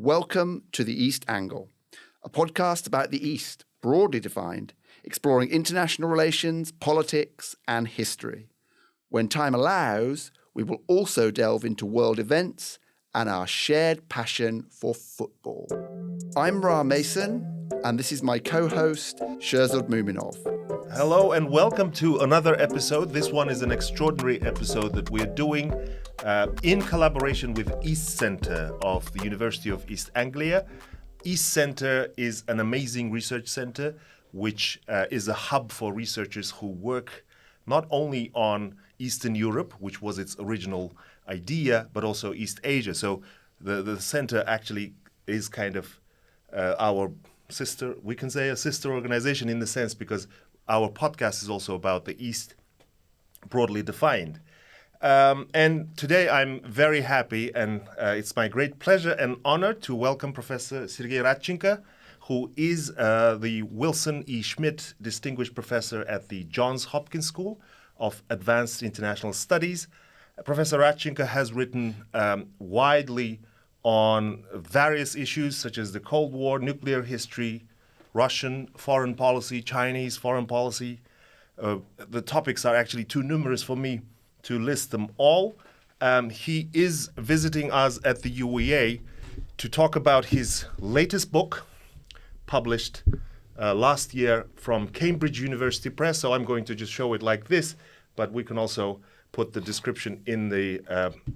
Welcome to The East Angle, a podcast about the East, broadly defined, exploring international relations, politics, and history. When time allows, we will also delve into world events and our shared passion for football. I'm Ra Mason, and this is my co-host, Sherzod Muminov. Hello and welcome to another episode. This one is an extraordinary episode that we're doing in collaboration with East Centre of the University of East Anglia. East Centre is an amazing research centre which is a hub for researchers who work not only on Eastern Europe, which was its original idea, but also East Asia. So the centre actually is kind of our sister, we can say a sister organization in the sense because our podcast is also about the East, broadly defined. And today I'm very happy, and it's my great pleasure and honor to welcome Professor Sergey Radchenko, who is the Wilson E. Schmidt Distinguished Professor at the Johns Hopkins School of Advanced International Studies. Professor Radchenko has written widely on various issues such as the Cold War, nuclear history, Russian foreign policy, Chinese foreign policy. The topics are actually too numerous for me to list them all. He is visiting us at the UEA to talk about his latest book, published last year from Cambridge University Press. So I'm going to just show it like this, but we can also put the description in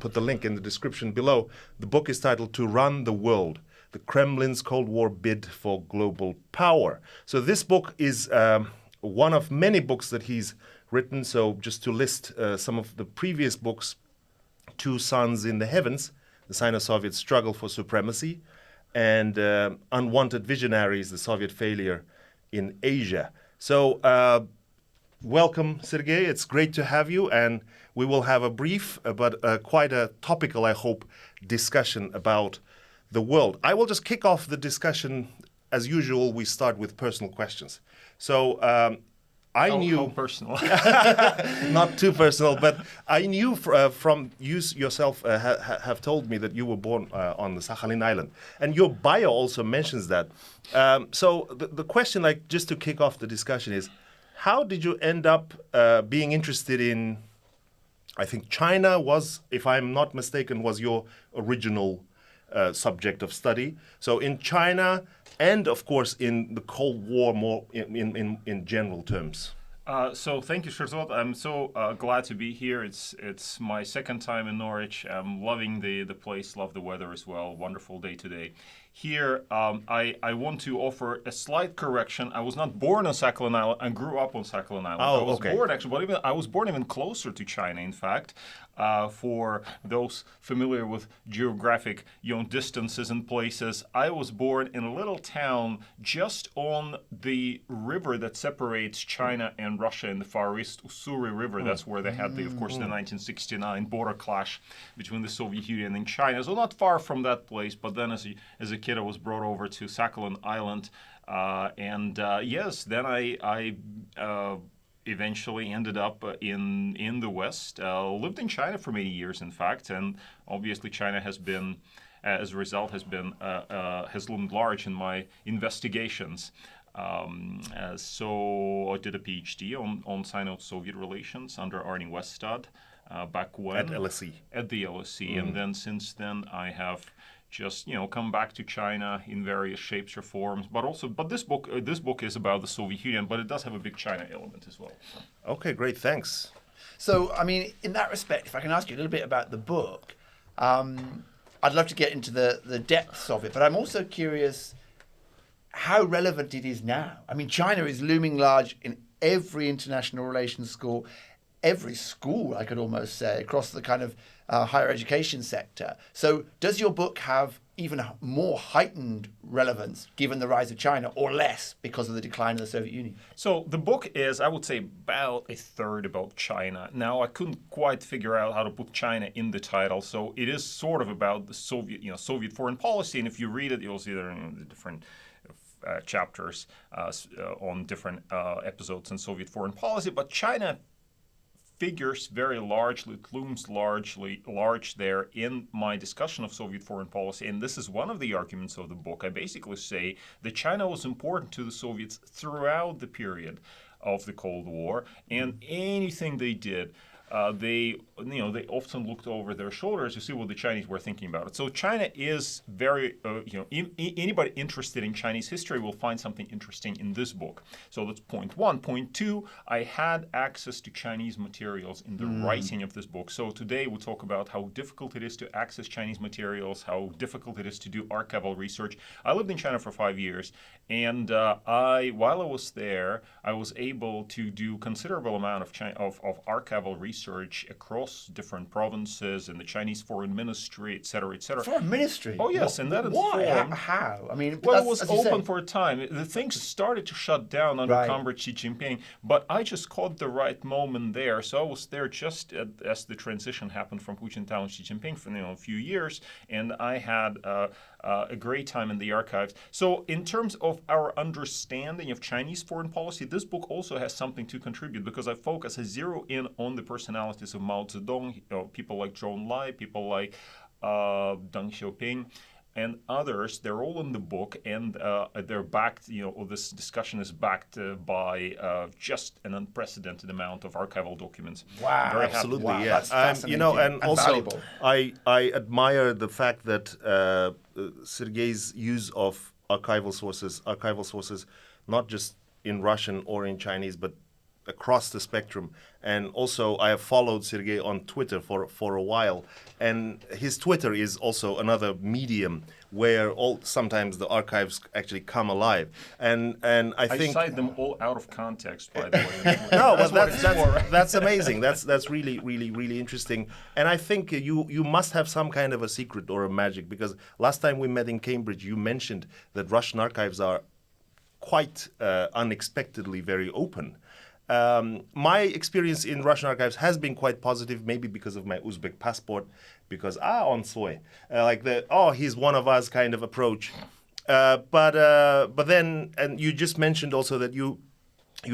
put the link in the description below. The book is titled "To Run the World: The Kremlin's Cold War Bid for Global Power." So this book is one of many books that he's written. So just to list some of the previous books: Two Suns in the Heavens, the Sino-Soviet Struggle for Supremacy, and Unwanted Visionaries, the Soviet Failure in Asia. So welcome, Sergey. It's great to have you, and we will have a brief but quite a topical, I hope, discussion about the world. I will just kick off the discussion. As usual, we start with personal questions. So I knew... How personal? Not too personal, but I knew from you yourself have told me that you were born on the Sakhalin Island. And your bio also mentions that. So the question, like just to kick off the discussion is, how did you end up being interested in, I think China was, if I'm not mistaken, was your original subject of study. So in China and, of course, in the Cold War more in general terms. So thank you, Sherzod. I'm so glad to be here. It's my second time in Norwich. I'm loving the place, love the weather as well. Wonderful day today. Here, I want to offer a slight correction. I was not born on Sakhalin Island. I grew up on Sakhalin Island. Oh, I was okay. born actually, but I was born even closer to China. In fact, for those familiar with geographic, distances and places, I was born in a little town just on the river that separates China and Russia in the Far East, Ussuri River. That's where they had, of course, the 1969 border clash between the Soviet Union and China. So not far from that place, but then as a kid, I was brought over to Sakhalin Island, yes, then I eventually ended up in the West. Lived in China for many years, in fact, and obviously China has been, as a result, has loomed large in my investigations. So I did a PhD on Sino-Soviet relations under Arnie Westad back when At LSE. At the LSE, and then since then I have just come back to China in various shapes or forms, but this book is about the Soviet Union, but it does have a big China element as well. Okay, great, thanks. So, I mean, in that respect, if I can ask you a little bit about the book, I'd love to get into the depths of it, but I'm also curious how relevant it is now. I mean, China is looming large in every international relations school, every school, I could almost say, across the kind of higher education sector. So does your book have even a more heightened relevance given the rise of China, or less because of the decline of the Soviet Union? So the book is, I would say, about a third about China. Now, I couldn't quite figure out how to put China in the title, so it is sort of about the Soviet foreign policy, and if you read it, you'll see there are different chapters on different episodes in Soviet foreign policy, but China figures very largely, it looms large there in my discussion of Soviet foreign policy. And this is one of the arguments of the book. I basically say that China was important to the Soviets throughout the period of the Cold War, and anything they did, they often looked over their shoulders to see what the Chinese were thinking about it. So China is very, anybody interested in Chinese history will find something interesting in this book. So that's point one. Point two, I had access to Chinese materials in the writing of this book. So today we talk about how difficult it is to access Chinese materials, how difficult it is to do archival research. I lived in China for 5 years, and while I was there, I was able to do considerable amount of archival research across different provinces and the Chinese foreign ministry, et cetera, et cetera. Foreign ministry? Oh, yes, and that Why? informed... How? I mean, well, it was open for a time. The things started to shut down under comrade Xi Jinping, but I just caught the right moment there. So I was there just as the transition happened from Hu Jintao and Xi Jinping for a few years, and I had a great time in the archives. So in terms of our understanding of Chinese foreign policy, this book also has something to contribute because I zero in on the personalities of Mao Zedong, people like Zhou Enlai, people like Deng Xiaoping, and others. They're all in the book, and they're backed. This discussion is backed by just an unprecedented amount of archival documents. Wow, very absolutely, wow, yeah. that's fascinating And also, valuable. I admire the fact that Sergey's use of archival sources, not just in Russian or in Chinese, but across the spectrum. And also I have followed Sergey on Twitter for a while, and his Twitter is also another medium where sometimes the archives actually come alive. And I think cite them all out of context, by the way. no, but that's amazing. That's really interesting. And I think you must have some kind of a secret or a magic, because last time we met in Cambridge, you mentioned that Russian archives are quite unexpectedly very open. My experience in Russian archives has been quite positive, maybe because of my Uzbek passport, because on soy, he's one of us kind of approach. But then, and you just mentioned also that you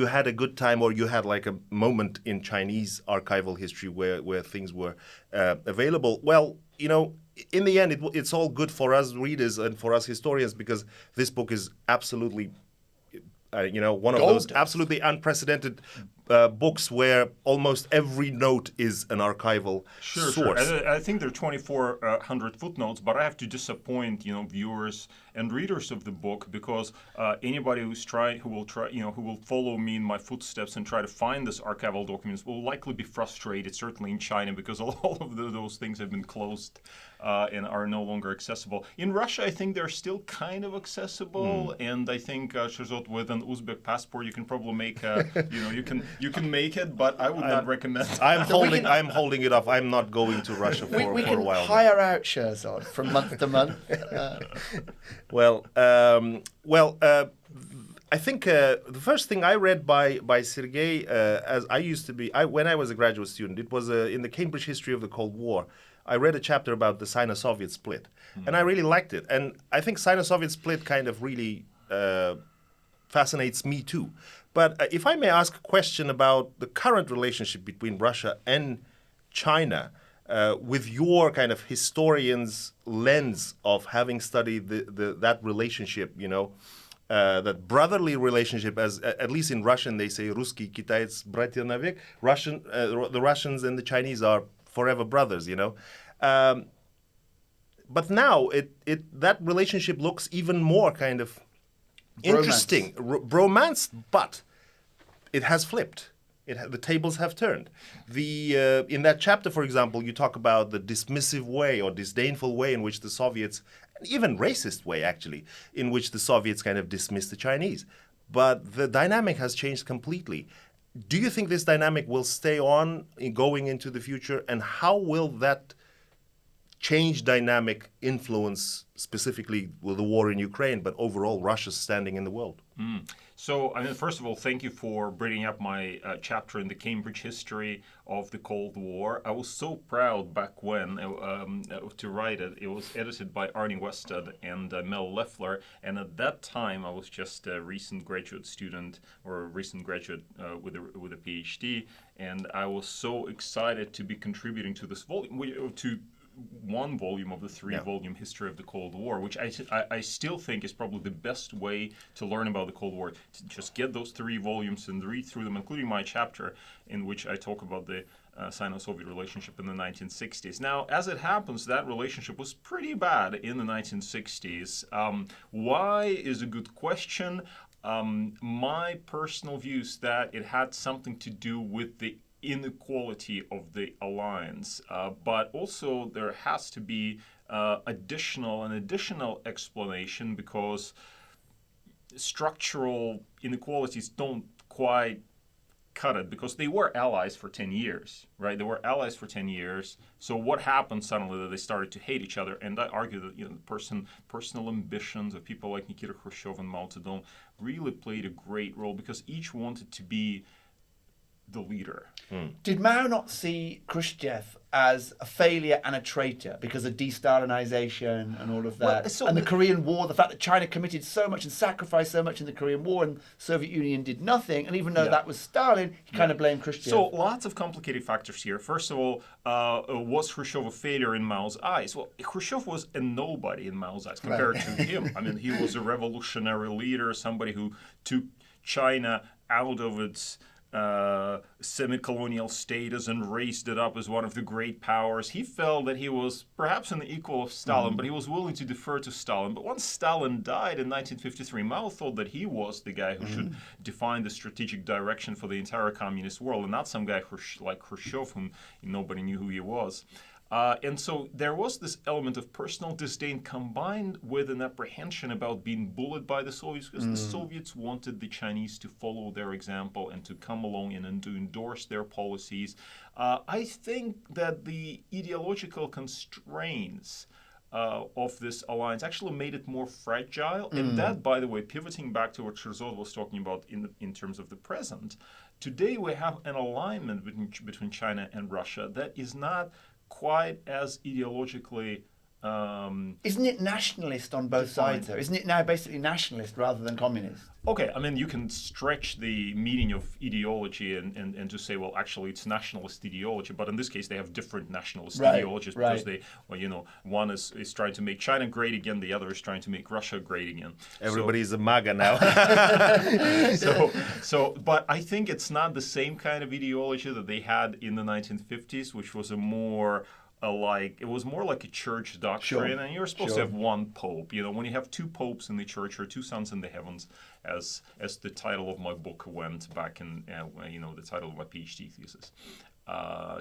had a good time, or you had like a moment in Chinese archival history where things were available. Well, in the end, it's all good for us readers and for us historians, because this book is absolutely one of those absolutely unprecedented books where almost every note is an archival source. Sure. I think there are 2,400 footnotes, but I have to disappoint, viewers and readers of the book, because anybody who will follow me in my footsteps and try to find this archival documents will likely be frustrated, certainly in China, because all of those things have been closed and are no longer accessible. In Russia, I think they're still kind of accessible, and I think Sherzod, with an Uzbek passport, you can probably make you can make it, but I would not recommend. I'm holding it off. I'm not going to Russia for a while. We can hire out Sherzod from month to month. I think the first thing I read by Sergey, as I used to be, when I was a graduate student, it was in the Cambridge History of the Cold War. I read a chapter about the Sino-Soviet split, and I really liked it. And I think Sino-Soviet split kind of really fascinates me too. But if I may ask a question about the current relationship between Russia and China, with your kind of historian's lens of having studied that relationship, that brotherly relationship, as at least in Russian they say Ruski, Kitaец, bratья навек. The Russians and the Chinese are forever brothers, But now that relationship looks even more kind of interesting, bromance, but it has flipped. The tables have turned. In that chapter, for example, you talk about the dismissive way or disdainful way in which the Soviets, even racist way actually, in which the Soviets kind of dismiss the Chinese. But the dynamic has changed completely. Do you think this dynamic will stay on going into the future, and how will that change dynamic influence, specifically with the war in Ukraine, but overall Russia's standing in the world? So, I mean, first of all, thank you for bringing up my chapter in the Cambridge history of the Cold War. I was so proud back when to write it. It was edited by Arnie Wested and Mel Leffler, and at that time I was just a recent graduate student or a recent graduate with a PhD, and I was so excited to be contributing to this volume, to one volume of the three-volume history of the Cold War, which I still think is probably the best way to learn about the Cold War. To just get those 3 volumes and read through them, including my chapter in which I talk about the Sino-Soviet relationship in the 1960s. Now, as it happens, that relationship was pretty bad in the 1960s. Why is a good question. My personal view is that it had something to do with the inequality of the alliance, but also there has to be an additional explanation, because structural inequalities don't quite cut it, because they were allies for 10 years, right? They were allies for 10 years. So what happened suddenly that they started to hate each other? And I argue that the personal ambitions of people like Nikita Khrushchev and Mao Zedong really played a great role, because each wanted to be the leader. Did Mao not see Khrushchev as a failure and a traitor because of de-Stalinization and all of that? And the Korean War, the fact that China committed so much and sacrificed so much in the Korean War and the Soviet Union did nothing, and even though that was Stalin, he kind of blamed Khrushchev. So lots of complicated factors here. First of all, was Khrushchev a failure in Mao's eyes? Well, Khrushchev was a nobody in Mao's eyes compared to him. I mean, he was a revolutionary leader, somebody who took China out of its semi-colonial status and raised it up as one of the great powers. He felt that he was perhaps an equal of Stalin, but he was willing to defer to Stalin. But once Stalin died in 1953, Mao thought that he was the guy who should define the strategic direction for the entire communist world, and not some guy like Khrushchev, whom nobody knew who he was. And so there was this element of personal disdain combined with an apprehension about being bullied by the Soviets, because the Soviets wanted the Chinese to follow their example and to come along and to endorse their policies. I think that the ideological constraints of this alliance actually made it more fragile. And that, by the way, pivoting back to what Sherzod was talking about in terms of the present, today we have an alignment between China and Russia that is not quite as ideologically isn't it nationalist on both sides, though? Isn't it now basically nationalist rather than communist? Okay, I mean, you can stretch the meaning of ideology and to say, well, actually, it's nationalist ideology. But in this case, they have different nationalist ideologies because they, well, you know, one is trying to make China great again, the other is trying to make Russia great again. Everybody's a MAGA now. But I think it's not the same kind of ideology that they had in the 1950s, which was a more it was more like a church doctrine, and you're supposed to have one pope. You know, when you have two popes in the church or two sons in the heavens, as the title of my book went back in, the title of my PhD thesis.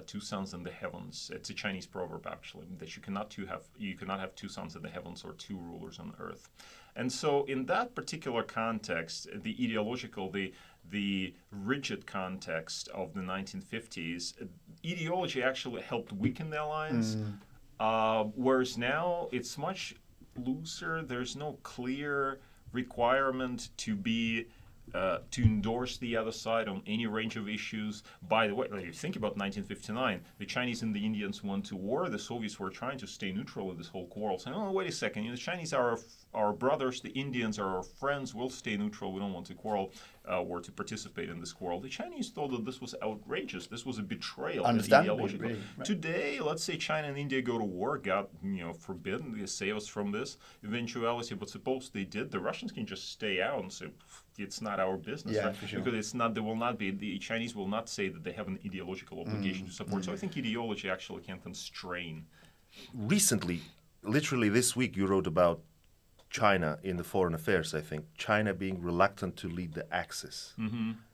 Two sons in the heavens. It's a Chinese proverb, actually, that you cannot have two sons in the heavens or two rulers on earth. And so, in that particular context, the ideological, the rigid context of the 1950s, ideology actually helped weaken the alliance. Whereas now it's much looser. There's no clear requirement to endorse the other side on any range of issues. By the way, if you think about 1959, the Chinese and the Indians went to war. The Soviets were trying to stay neutral in this whole quarrel, saying, "Oh, wait a second, the Chinese are our brothers, the Indians are our friends. We'll stay neutral. We don't want to quarrel or to participate in this quarrel." The Chinese thought that this was outrageous. This was a betrayal. Understandably, really, right. Today, let's say China and India go to war. God, forbid, they save us from this eventuality. But suppose they did, the Russians can just stay out and say, it's not our business, right? For sure. Because the Chinese will not say that they have an ideological obligation to support. So I think ideology actually can constrain. Recently, literally this week, you wrote about China in the Foreign Affairs, I think. China being reluctant to lead the Axis.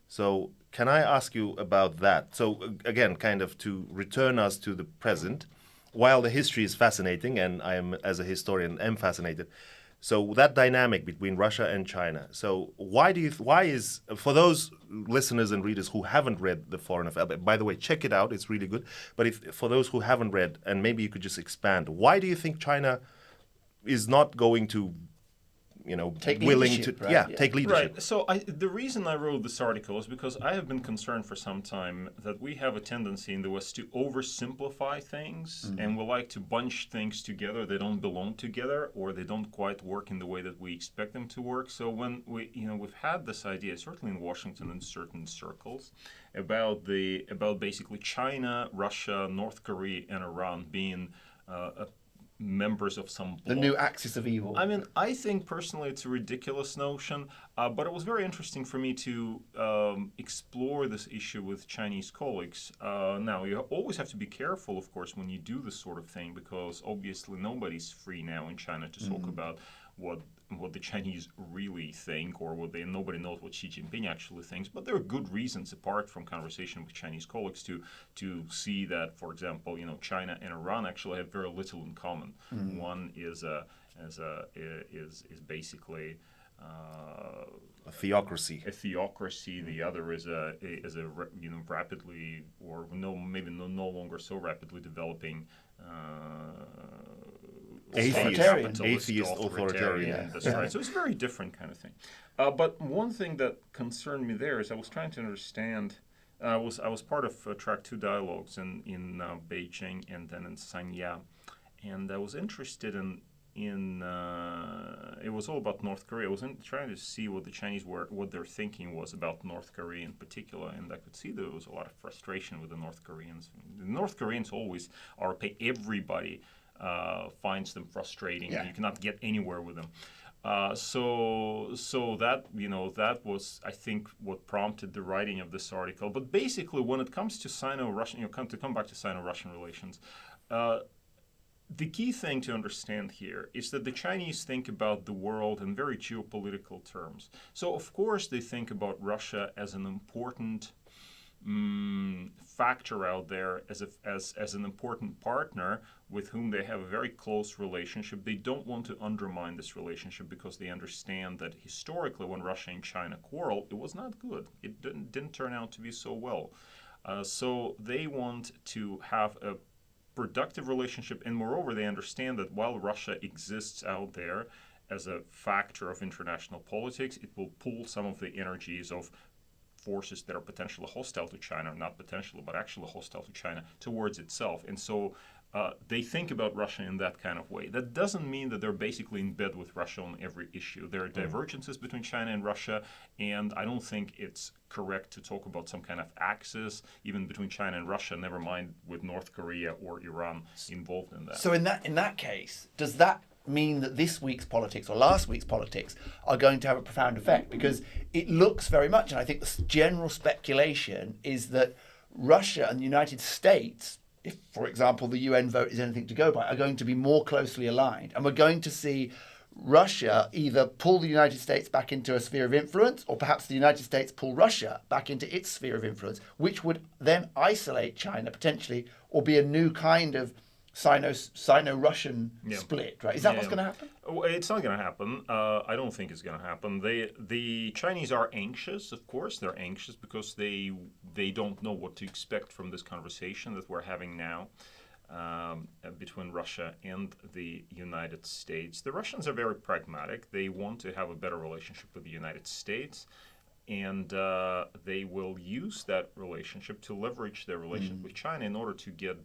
So can I ask you about that? So again, kind of to return us to the present, while the history is fascinating, and I am, as a historian, am fascinated. So that dynamic between Russia and China. So why is, for those listeners and readers who haven't read The Foreign Affair, by the way, check it out, it's really good. But for those who haven't read, and maybe you could just expand, why do you think China is not going to, Take willing leadership, to, right? Yeah. take leadership? Right. So the reason I wrote this article is because I have been concerned for some time that we have a tendency in the West to oversimplify things, and we like to bunch things together. They don't belong together, or they don't quite work in the way that we expect them to work. So when we've had this idea, certainly in Washington in certain circles, about basically China, Russia, North Korea, and Iran being members of some bloc. The new axis of evil. I mean, I think personally it's a ridiculous notion, but it was very interesting for me to explore this issue with Chinese colleagues. Now, you always have to be careful, of course, when you do this sort of thing, because obviously nobody's free now in China to talk about what the Chinese really think, or nobody knows what Xi Jinping actually thinks. But there are good reasons, apart from conversation with Chinese colleagues, to see that, for example, China and Iran actually have very little in common. One is basically A theocracy. a theocracy. The other is a rapidly, or maybe no longer so rapidly developing Atheist authoritarian. Yeah. That's right. So it's a very different kind of thing. But one thing that concerned me there is I was trying to understand. I was part of Track 2 dialogues in Beijing and then in Sanya, and I was interested in it was all about North Korea. I was trying to see what the Chinese what their thinking was about North Korea in particular, and I could see there was a lot of frustration with the North Koreans. The North Koreans always are everybody finds them frustrating. Yeah. You cannot get anywhere with them. So that that was, I think, what prompted the writing of this article. But basically, when it comes to Sino-Russian, come back to Sino-Russian relations. The key thing to understand here is that the Chinese think about the world in very geopolitical terms. So, of course, they think about Russia as an important factor out there, as an important partner with whom they have a very close relationship. They don't want to undermine this relationship because they understand that historically, when Russia and China quarreled, it was not good. It didn't turn out to be so well. So they want to have a productive relationship, and moreover, they understand that while Russia exists out there as a factor of international politics, it will pull some of the energies of forces that are potentially hostile to China, not potentially, but actually hostile to China, towards itself. And so they think about Russia in that kind of way. That doesn't mean that they're basically in bed with Russia on every issue. There are divergences between China and Russia, and I don't think it's correct to talk about some kind of axis, even between China and Russia, never mind with North Korea or Iran involved in that. So in that case, does that mean that this week's politics or last week's politics are going to have a profound effect? Because it looks very much, and I think the general speculation is that Russia and the United States, if, for example, the UN vote is anything to go by, are going to be more closely aligned. And we're going to see Russia either pull the United States back into a sphere of influence, or perhaps the United States pull Russia back into its sphere of influence, which would then isolate China potentially, or be a new kind of Sino-Russian split, right? Is that what's going to happen? It's not going to happen. I don't think it's going to happen. The Chinese are anxious, of course. They're anxious because they don't know what to expect from this conversation that we're having now between Russia and the United States. The Russians are very pragmatic. They want to have a better relationship with the United States. And they will use that relationship to leverage their relationship with China in order to get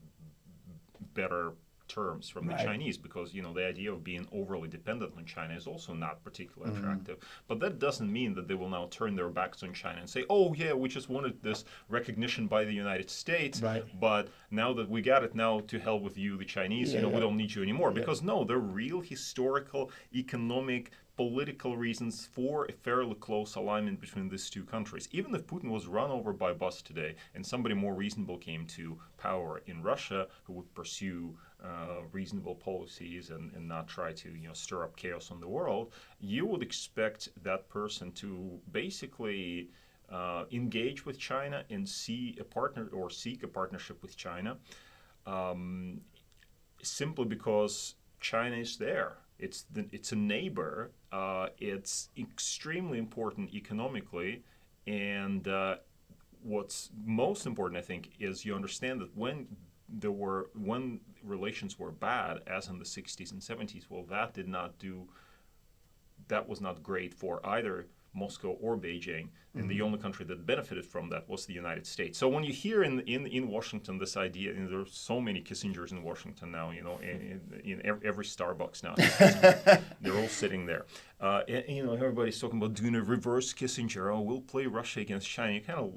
better terms from the Chinese, because the idea of being overly dependent on China is also not particularly attractive. But that doesn't mean that they will now turn their backs on China and say, oh yeah, we just wanted this recognition by the United States, but now that we got it, now to hell with you, the Chinese, we don't need you anymore. Because no, there are real historical, economic, political reasons for a fairly close alignment between these two countries. Even if Putin was run over by a bus today and somebody more reasonable came to power in Russia who would pursue reasonable policies and not try to stir up chaos in the world, you would expect that person to basically engage with China and see a partner or seek a partnership with China simply because China is there. it's a neighbor. It's extremely important economically, and what's most important, I think, is you understand that when relations were bad, as in the 60s and 70s, well, that was not great for either Moscow or Beijing, and the only country that benefited from that was the United States. So when you hear in Washington this idea, and there are so many Kissingers in Washington now, in every Starbucks now, they're all sitting there. And, everybody's talking about doing a reverse Kissinger. Oh, we'll play Russia against China. You kind of,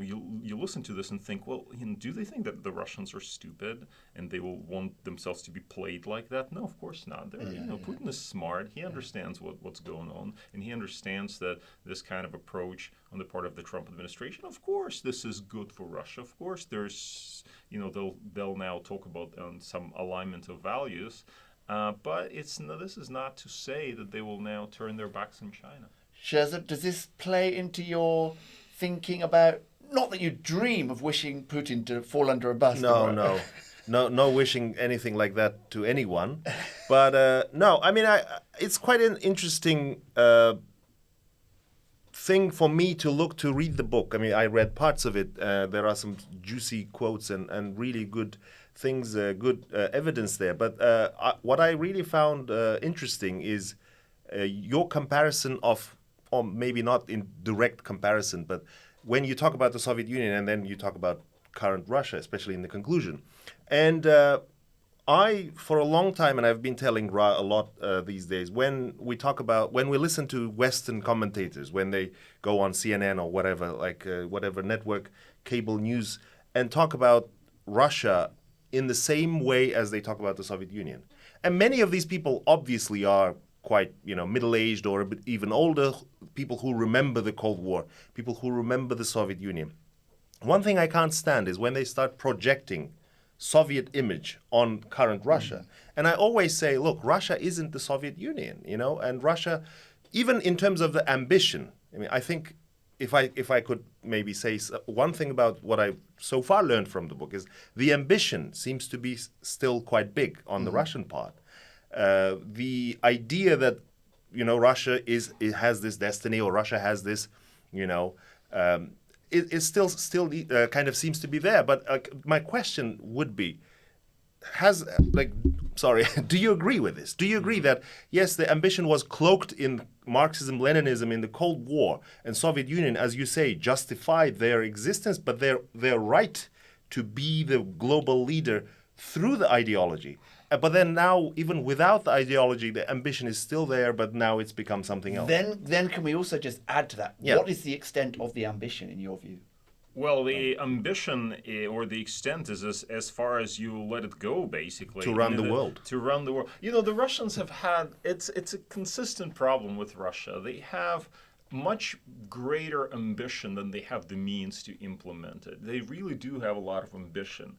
you listen to this and think, well, do they think that the Russians are stupid and they will want themselves to be played like that? No, of course not. Putin is smart. He understands what's going on, and he understands that this kind of approach on the part of the Trump administration, of course, this is good for Russia. Of course, there's, they'll now talk about some alignment of values. But this is not to say that they will now turn their backs on China. Sherzod, does this play into your thinking about, not that you dream of wishing Putin to fall under a bus? No wishing anything like that to anyone. But no, I mean, it's quite an interesting thing for me to read the book. I mean, I read parts of it. There are some juicy quotes and really good things, good evidence there. But what I really found interesting is your comparison of, or maybe not in direct comparison, but when you talk about the Soviet Union and then you talk about current Russia, especially in the conclusion. And I, for a long time, and I've been telling Ra a lot these days, when we listen to Western commentators, when they go on CNN or whatever, whatever network, cable news, and talk about Russia in the same way as they talk about the Soviet Union. And many of these people obviously are quite, middle-aged or a bit even older, people who remember the Cold War, people who remember the Soviet Union. One thing I can't stand is when they start projecting Soviet image on current Russia. And I always say, look, Russia isn't the Soviet Union, and Russia, even in terms of the ambition, I mean, I think if I could maybe say one thing about what I've so far learned from the book is the ambition seems to be still quite big on the Russian part. The idea that, Russia has this destiny, or Russia has this, it still kind of seems to be there. But my question would be, do you agree with this? Do you agree that, yes, the ambition was cloaked in Marxism, Leninism in the Cold War, and Soviet Union, as you say, justified their existence, but their right to be the global leader through the ideology. But then now, even without the ideology, the ambition is still there, but now it's become something else. Then can we also just add to that? Yeah. What is the extent of the ambition, in your view? Well, the ambition or the extent is as far as you let it go, basically. To run the world. To run the world. The Russians have had, it's a consistent problem with Russia. They have much greater ambition than they have the means to implement it. They really do have a lot of ambition.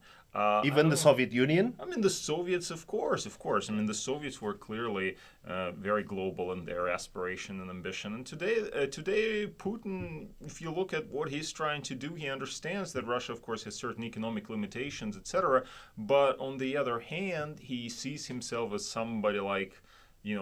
Even the Soviet Union? I mean, the Soviets, of course. I mean, the Soviets were clearly very global in their aspiration and ambition. And today, Putin, if you look at what he's trying to do, he understands that Russia, of course, has certain economic limitations, etc. But on the other hand, he sees himself as somebody like,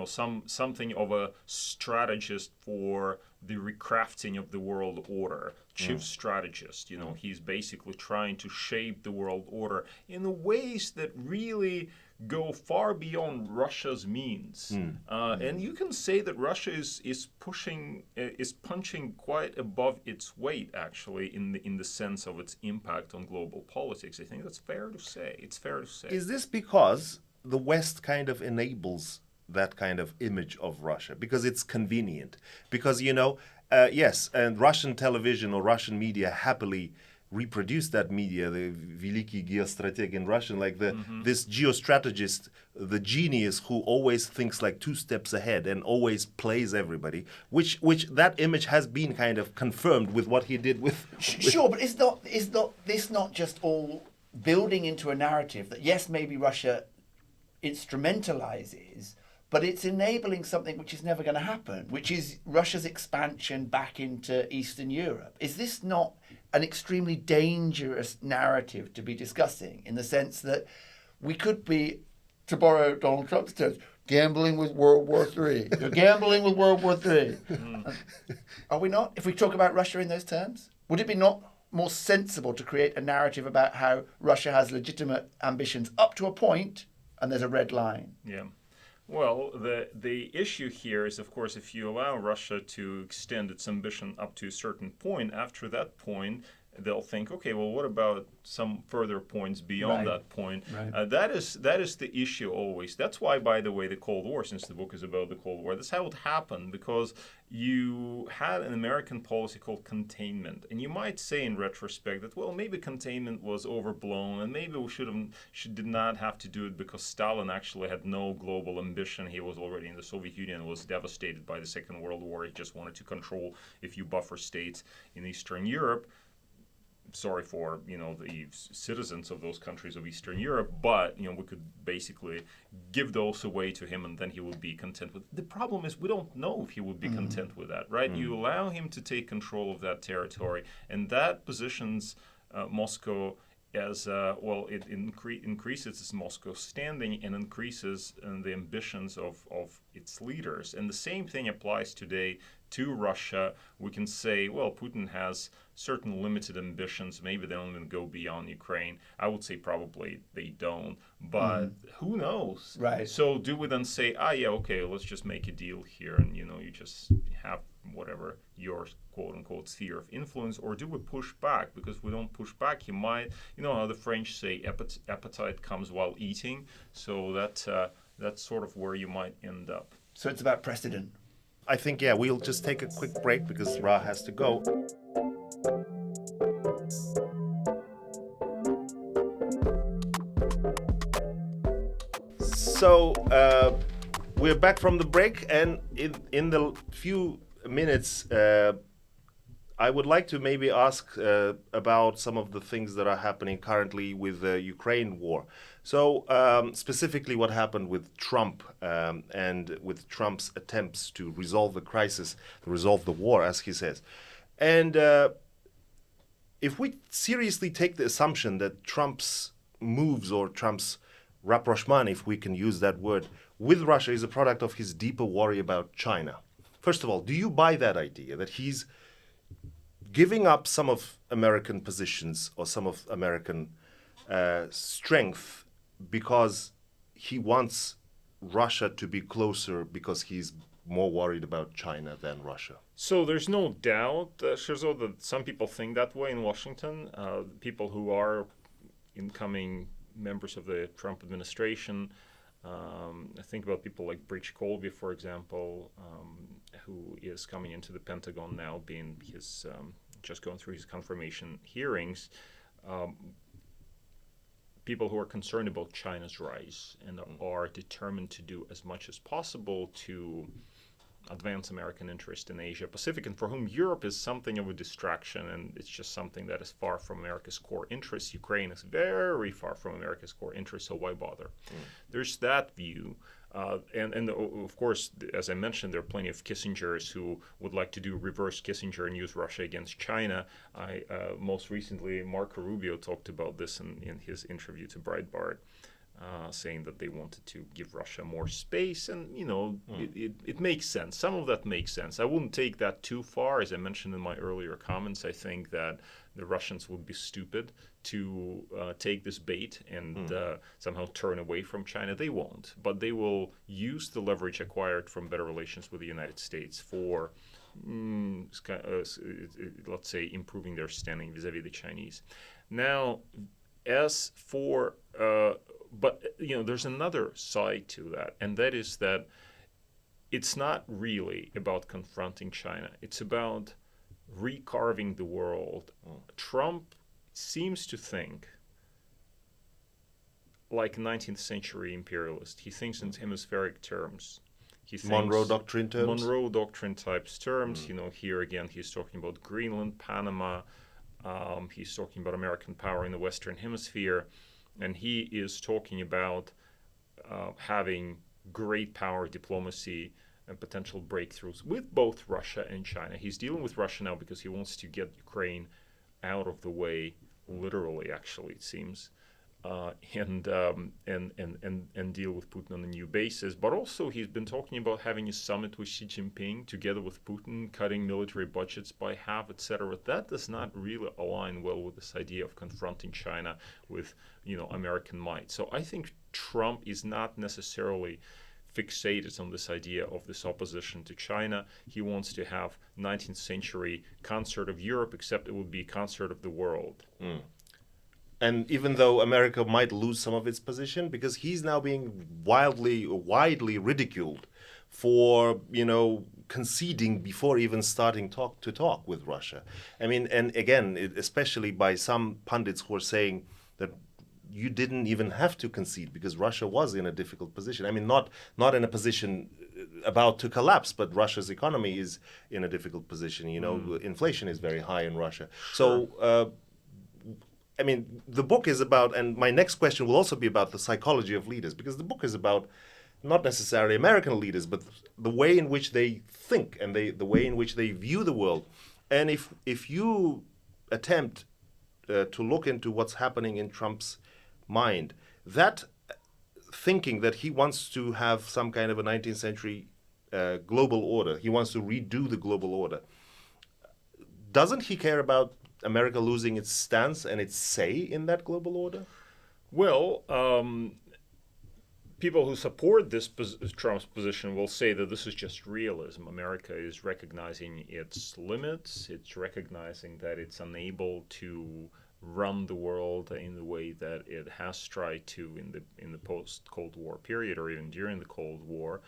something of a strategist for the recrafting of the world order, chief strategist. He's basically trying to shape the world order in ways that really go far beyond Russia's means. And you can say that Russia is punching quite above its weight, actually, in the sense of its impact on global politics. I think that's fair to say. It's fair to say. Is this because the West kind of enables that kind of image of Russia, because it's convenient, because yes, and Russian television or Russian media happily reproduce that media, the Veliki Geostrateg in Russian, like this geostrategist, the genius who always thinks like 2 steps ahead and always plays everybody, which that image has been kind of confirmed with what he did with Sure, but is this not just all building into a narrative that, yes, maybe Russia instrumentalizes, but it's enabling something which is never going to happen, which is Russia's expansion back into Eastern Europe. Is this not an extremely dangerous narrative to be discussing, in the sense that we could be, to borrow Donald Trump's terms, gambling with World War III. You're gambling with World War III. Are we not? If we talk about Russia in those terms, would it be not more sensible to create a narrative about how Russia has legitimate ambitions up to a point and there's a red line? Yeah. Well, the issue here is, of course, if you allow Russia to extend its ambition up to a certain point, after that point, they'll think, okay, well, what about some further points beyond that point? Right. That is the issue always. That's why, by the way, the Cold War, since the book is about the Cold War, that's how it happened, because you had an American policy called containment. And you might say in retrospect that, well, maybe containment was overblown, and maybe we did not have to do it because Stalin actually had no global ambition. He was already in the Soviet Union and was devastated by the Second World War. He just wanted to control a few buffer states in Eastern Europe. Sorry for the citizens of those countries of Eastern Europe, but we could basically give those away to him, and then he would be content with. The problem is we don't know if he would be content with that, right? You allow him to take control of that territory, and that positions Moscow as it increases Moscow's standing and increases the ambitions of its leaders. And the same thing applies today to Russia. We can say, well, Putin has certain limited ambitions. Maybe they don't even go beyond Ukraine. I would say probably they don't, but who knows? Right. So do we then say, yeah, okay, let's just make a deal here, and you just have whatever your quote-unquote sphere of influence, or do we push back? Because if we don't push back, he might, how the French say, appetite comes while eating. So that's sort of where you might end up. So it's about precedent. I think, we'll just take a quick break because Ra has to go. So we're back from the break, and in the few minutes, I would like to maybe ask about some of the things that are happening currently with the Ukraine war. So specifically what happened with Trump and with Trump's attempts to resolve the crisis, resolve the war, as he says. And if we seriously take the assumption that Trump's moves or Trump's rapprochement, if we can use that word, with Russia is a product of his deeper worry about China. First of all, do you buy that idea that he's giving up some of American positions or some of American strength because he wants Russia to be closer because he's more worried about China than Russia? So there's no doubt, Sherzod, that some people think that way in Washington. People who are incoming members of the Trump administration. I think about people like Breach Colby, for example, who is coming into the Pentagon now, being his just going through his confirmation hearings. People who are concerned about China's rise and are determined to do as much as possible to advance American interest in Asia Pacific, and for whom Europe is something of a distraction, and it's just something that is far from America's core interests. Ukraine is very far from America's core interests, so why bother? There's that view. And of course, as I mentioned, there are plenty of Kissingers who would like to do reverse Kissinger and use Russia against China. Most recently, Marco Rubio talked about this in his interview to Breitbart, saying that they wanted to give Russia more space. And, it makes sense. Some of that makes sense. I wouldn't take that too far. As I mentioned in my earlier comments, I think that the Russians would be stupid to take this bait and somehow turn away from China. They won't, but they will use the leverage acquired from better relations with the United States for, let's say, improving their standing vis-a-vis the Chinese. Now, as for, but there's another side to that, and that is that it's not really about confronting China. It's about recarving the world. Trump seems to think like a 19th century imperialist. He thinks in hemispheric terms. He thinks Monroe Doctrine terms? Monroe Doctrine types terms. Here again, he's talking about Greenland, Panama. He's talking about American power in the Western Hemisphere. And he is talking about having great power diplomacy and potential breakthroughs with both Russia and China. He's dealing with Russia now because he wants to get Ukraine out of the way, literally, actually, it seems. and deal with Putin on a new basis. But also, he's been talking about having a summit with Xi Jinping together with Putin, cutting military budgets by half, etc. That does not really align well with this idea of confronting China with, American might. So I think Trump is not necessarily fixated on this idea of this opposition to China. He wants to have 19th century concert of Europe, except it would be a concert of the world. And even though America might lose some of its position, because he's now being widely ridiculed for, conceding before even starting to talk with Russia. I mean, and again, especially by some pundits who are saying that you didn't even have to concede because Russia was in a difficult position. I mean, not in a position about to collapse, but Russia's economy is in a difficult position. Inflation is very high in Russia. Sure. So, I mean, the book is about, and my next question will also be about the psychology of leaders, because the book is about not necessarily American leaders, but the way in which they think and the way in which they view the world. And if you attempt to look into what's happening in Trump's mind, that thinking that he wants to have some kind of a 19th century global order, he wants to redo the global order, doesn't he care about America losing its stance and its say in that global order? Well, people who support Trump's position will say that this is just realism. America is recognizing its limits. It's recognizing that it's unable to run the world in the way that it has tried to in the post-Cold War period, or even during the Cold War,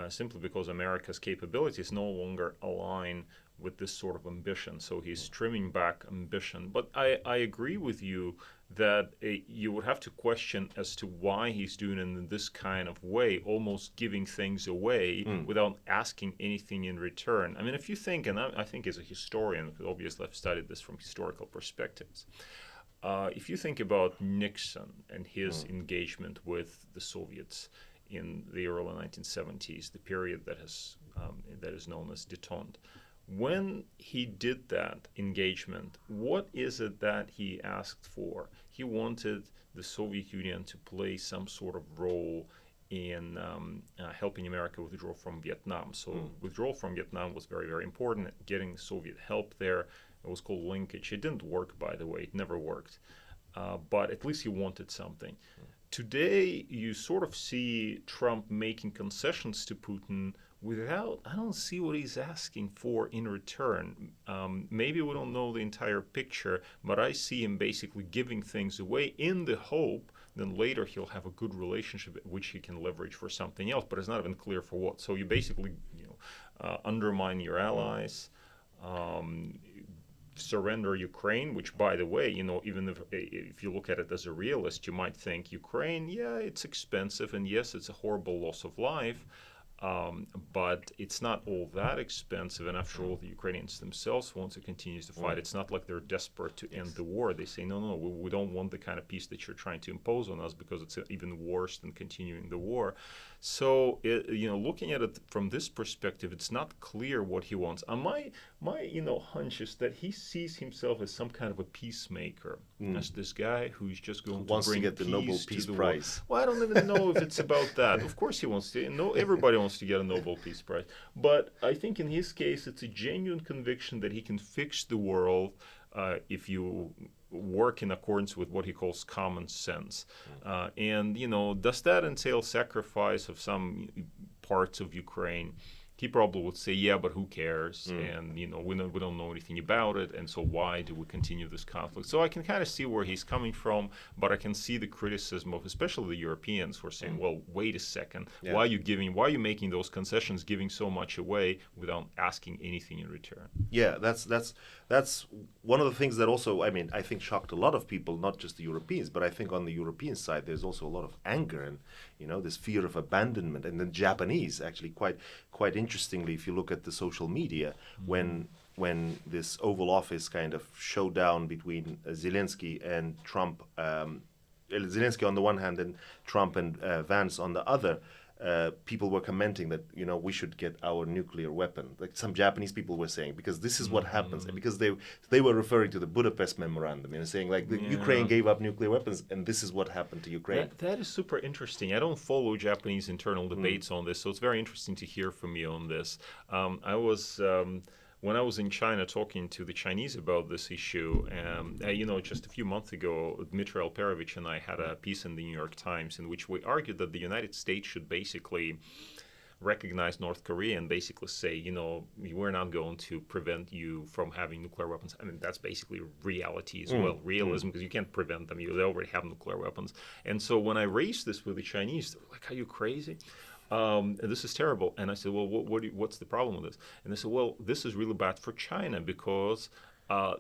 simply because America's capabilities no longer align with this sort of ambition. So he's trimming back ambition. But I agree with you that you would have to question as to why he's doing it in this kind of way, almost giving things away without asking anything in return. I mean, if you think, and I think as a historian, obviously I've studied this from historical perspectives, if you think about Nixon and his engagement with the Soviets in the early 1970s, the period that is known as détente, when he did that engagement, what is it that he asked for? He wanted the Soviet Union to play some sort of role in helping America withdraw from Vietnam. So withdrawal from Vietnam was very, very important. Getting Soviet help there, it was called linkage. It didn't work, by the way. It never worked. But at least he wanted something. Today, you sort of see Trump making concessions to Putin I don't see what he's asking for in return. Maybe we don't know the entire picture, but I see him basically giving things away in the hope then later he'll have a good relationship which he can leverage for something else, but it's not even clear for what. So you basically undermine your allies, surrender Ukraine, which, by the way, even if you look at it as a realist, you might think Ukraine, yeah, it's expensive, and yes, it's a horrible loss of life, but it's not all that expensive. And after all, the Ukrainians themselves want to continue to fight. It's not like they're desperate to end the war. They say, no, we don't want the kind of peace that you're trying to impose on us because it's even worse than continuing the war. So, looking at it from this perspective, it's not clear what he wants. My hunch is that he sees himself as some kind of a peacemaker, as this guy who's just going to bring get the Nobel Peace Prize. Well, I don't even know if it's about that. Of course, he wants to. Everybody wants to get a Nobel Peace Prize, but I think in his case, it's a genuine conviction that he can fix the world if you work in accordance with what he calls common sense. And does that entail sacrifice of some parts of Ukraine? He probably would say, yeah, but who cares? And we don't know anything about it, and so why do we continue this conflict? So I can kind of see where he's coming from, but I can see the criticism of especially the Europeans who are saying, well, wait a second, why are you making those concessions, giving so much away without asking anything in return? Yeah, that's one of the things that also, I think shocked a lot of people, not just the Europeans, but I think on the European side there's also a lot of anger and this fear of abandonment. And the Japanese, actually, quite interestingly, if you look at the social media, when this Oval Office kind of showdown between Zelensky and Trump, Zelensky on the one hand and Trump and Vance on the other, people were commenting that we should get our nuclear weapon. Like some Japanese people were saying, because this is what happens, because they were referring to the Budapest Memorandum, saying like the Ukraine gave up nuclear weapons, and this is what happened to Ukraine. That is super interesting. I don't follow Japanese internal debates on this, so it's very interesting to hear from you on this. I was. When I was in China talking to the Chinese about this issue, just a few months ago, Dmitry Alperovich and I had a piece in the New York Times in which we argued that the United States should basically recognize North Korea and basically say, we're not going to prevent you from having nuclear weapons. I mean, that's basically reality as well, realism, because you can't prevent them. They already have nuclear weapons. And so when I raised this with the Chinese, they were like, are you crazy? This is terrible. And I said, well, what's the problem with this? And they said, well, this is really bad for China because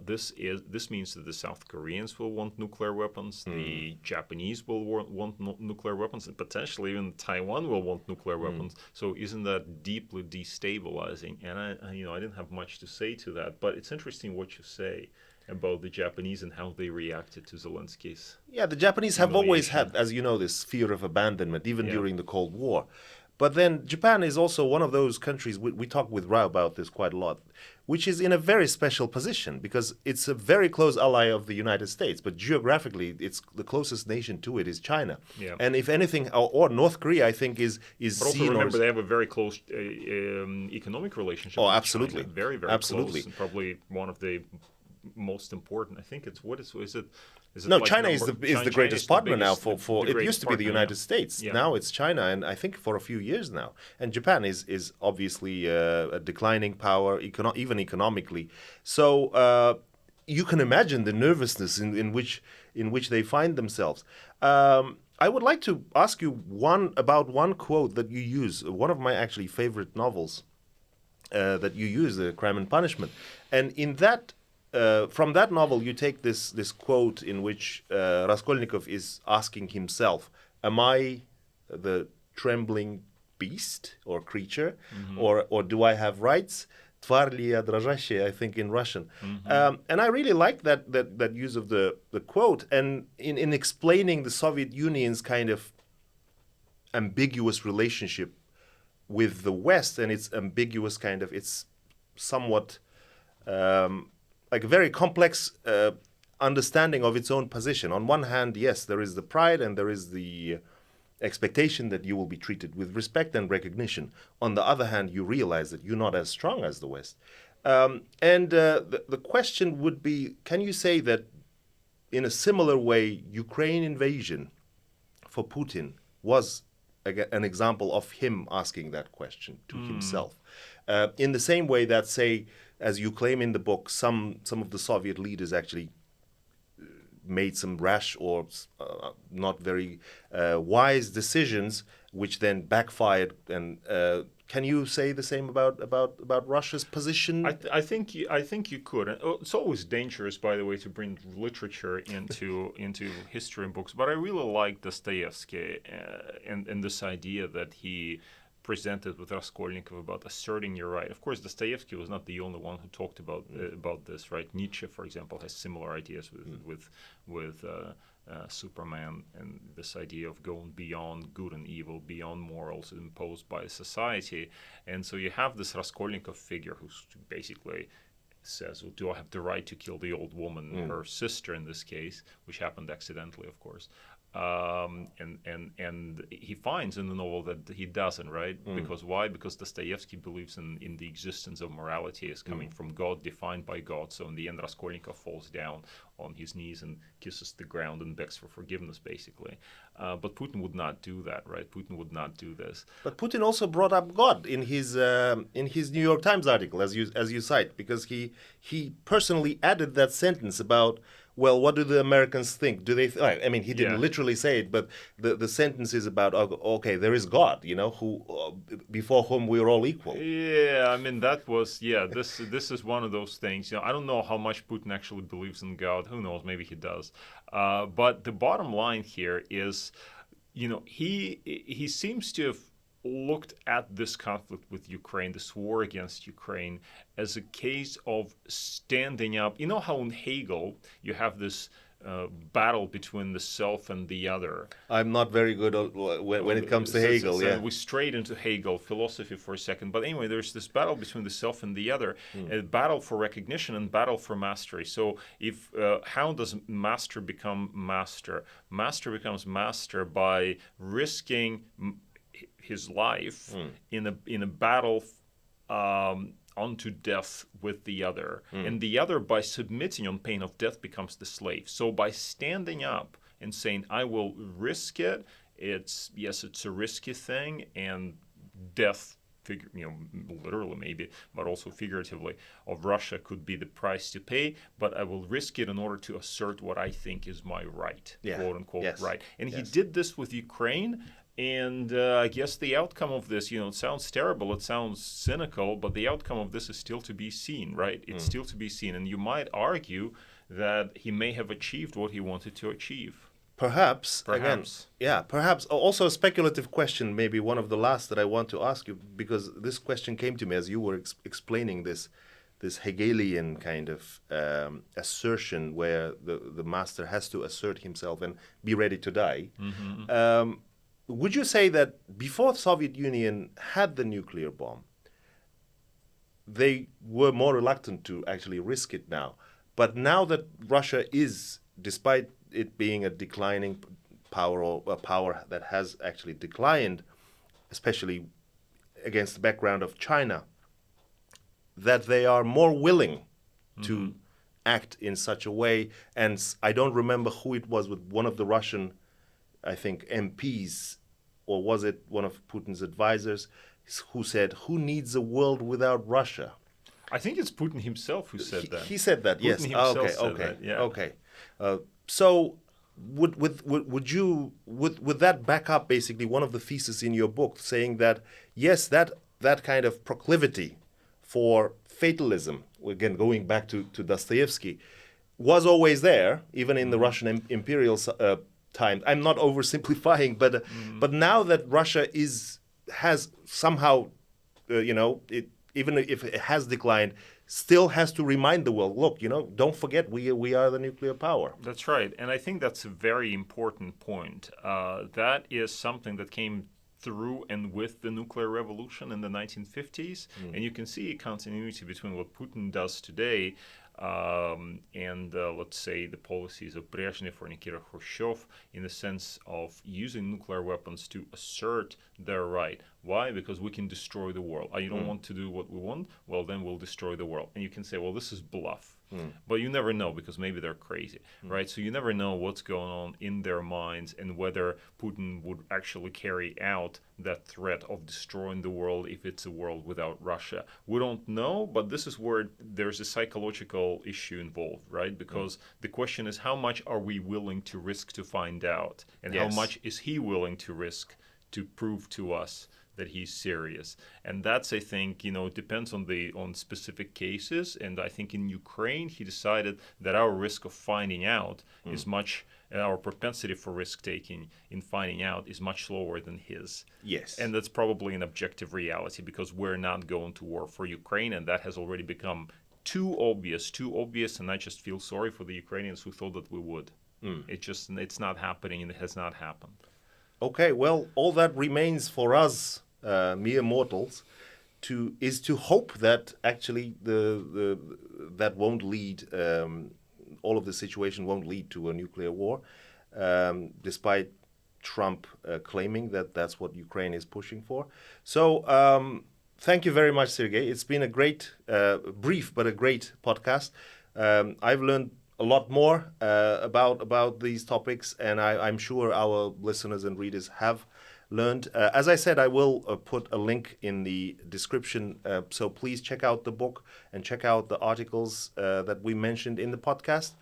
this means that the South Koreans will want nuclear weapons, the Japanese will want nuclear weapons, and potentially even Taiwan will want nuclear weapons. So isn't that deeply destabilizing? And I didn't have much to say to that, but it's interesting what you say about the Japanese and how they reacted to Zelensky's. Yeah, the Japanese have always had, as you know, this fear of abandonment, even during the Cold War. But then Japan is also one of those countries, we talk with Ra about this quite a lot, which is in a very special position because it's a very close ally of the United States. But geographically, it's the closest nation to it is China. Yeah. And if anything, or North Korea, I think, is but also remember, they have a very close economic relationship with absolutely. China. Very, very absolutely. close. And probably one of the most important. I think it's, is it? No, like China is the greatest partner now. For it used to be the United States. Yeah. Now it's China, and I think for a few years now. And Japan is obviously a declining power, even economically. So you can imagine the nervousness in which they find themselves. I would like to ask you about one quote that you use, one of my actually favorite novels that you use, Crime and Punishment, and in that. From that novel, you take this quote in which Raskolnikov is asking himself, am I the trembling beast or creature, or do I have rights? Тварь ли я дрожащая, I think in Russian. And I really like that use of the quote, and in explaining the Soviet Union's kind of ambiguous relationship with the West and its ambiguous kind of, it's somewhat... like a very complex understanding of its own position. On one hand, yes, there is the pride and there is the expectation that you will be treated with respect and recognition. On the other hand, you realize that you're not as strong as the West. The question would be, can you say that in a similar way, Ukraine invasion for Putin was an example of him asking that question to himself? In the same way that, say, as you claim in the book, some of the Soviet leaders actually made some rash or not very wise decisions, which then backfired. And can you say the same about Russia's position? I think you could. It's always dangerous, by the way, to bring literature into history and books. But I really like Dostoevsky and this idea that he presented with Raskolnikov about asserting your right. Of course, Dostoevsky was not the only one who talked about this, right? Nietzsche, for example, has similar ideas with Superman and this idea of going beyond good and evil, beyond morals imposed by society. And so you have this Raskolnikov figure who basically says, well, do I have the right to kill the old woman, her sister in this case, which happened accidentally, of course. And he finds in the novel that he doesn't, right? Because why? Because Dostoevsky believes in the existence of morality as coming from God, defined by God. So in the end, Raskolnikov falls down on his knees and kisses the ground and begs for forgiveness, basically. But Putin would not do that, right? Putin would not do this. But Putin also brought up God in his New York Times article, as you cite, because he personally added that sentence about, well, what do the Americans think? Do they? I mean, he didn't literally say it, but the sentence is about, okay, there is God, who before whom we are all equal. Yeah, I mean that was This is one of those things. I don't know how much Putin actually believes in God. Who knows? Maybe he does. But the bottom line here is, he seems to have looked at this conflict with Ukraine, this war against Ukraine, as a case of standing up. You know how in Hegel you have this battle between the self and the other. I'm not very good when it comes to Hegel. So yeah, we strayed into Hegel philosophy for a second, but anyway, there's this battle between the self and the other, a battle for recognition and battle for mastery. So, if how does master become master? Master becomes master by risking his life in a battle unto death with the other, and the other, by submitting on pain of death, becomes the slave. So by standing up and saying, I will risk it, it's a risky thing, and death, literally maybe, but also figuratively, of Russia could be the price to pay, but I will risk it in order to assert what I think is my right, quote unquote right. And he did this with Ukraine. And I guess the outcome of this, it sounds terrible, it sounds cynical, but the outcome of this is still to be seen, right? It's still to be seen. And you might argue that he may have achieved what he wanted to achieve. Perhaps. Again, perhaps. Also a speculative question, maybe one of the last that I want to ask you, because this question came to me as you were explaining this Hegelian kind of assertion where the master has to assert himself and be ready to die. Would you say that before the Soviet Union had the nuclear bomb, they were more reluctant to actually risk it now? But now that Russia is, despite it being a declining power, or a power that has actually declined, especially against the background of China, that they are more willing to act in such a way. And I don't remember who it was, with one of the Russian, I think, MPs, or was it one of Putin's advisors, who said, who needs a world without Russia? I think it's Putin himself who said that. He said that, Putin yes. Himself said that, yeah. Okay. So would that back up basically one of the theses in your book, saying that, yes, that kind of proclivity for fatalism, again, going back to Dostoevsky, was always there, even in the Russian imperial times. I'm not oversimplifying, but now that Russia has somehow, even if it has declined, still has to remind the world, look, don't forget, we are the nuclear power. That's right, and I think that's a very important point. That is something that came through and with the nuclear revolution in the 1950s, and you can see a continuity between what Putin does today and let's say the policies of Brezhnev or Nikita Khrushchev, in the sense of using nuclear weapons to assert their right. Why? Because we can destroy the world. You don't want to do what we want? Well, then we'll destroy the world. And you can say, well, this is bluff. But you never know, because maybe they're crazy, right? So you never know what's going on in their minds and whether Putin would actually carry out that threat of destroying the world if it's a world without Russia. We don't know, but this is where there's a psychological issue involved, right? Because the question is, how much are we willing to risk to find out? And how much is he willing to risk to prove to us that he's serious? And that's, I think, depends on specific cases. And I think in Ukraine, he decided that our risk of finding out is much, our propensity for risk taking in finding out is much lower than his. Yes. And that's probably an objective reality, because we're not going to war for Ukraine, and that has already become too obvious, and I just feel sorry for the Ukrainians who thought that we would. It's not happening, and it has not happened. Okay, well, all that remains for us mere mortals is to hope that actually that won't lead, all of the situation won't lead to a nuclear war, despite Trump claiming that that's what Ukraine is pushing for. So thank you very much, Sergey. It's been a great, brief but a great podcast. I've learned a lot more about these topics, and I'm sure our listeners and readers have learned. As I said, I will put a link in the description, so please check out the book and check out the articles that we mentioned in the podcast.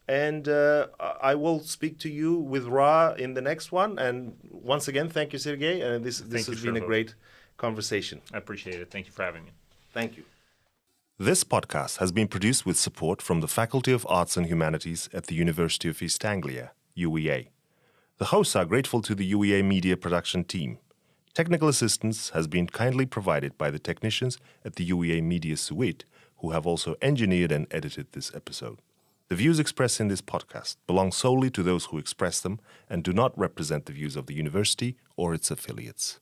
And I will speak to you with Ra in the next one. And once again, thank you, Sergey. This has been a great conversation. I appreciate it. Thank you for having me. Thank you. This podcast has been produced with support from the Faculty of Arts and Humanities at the University of East Anglia, UEA. The hosts are grateful to the UEA media production team. Technical assistance has been kindly provided by the technicians at the UEA Media Suite, who have also engineered and edited this episode. The views expressed in this podcast belong solely to those who express them and do not represent the views of the university or its affiliates.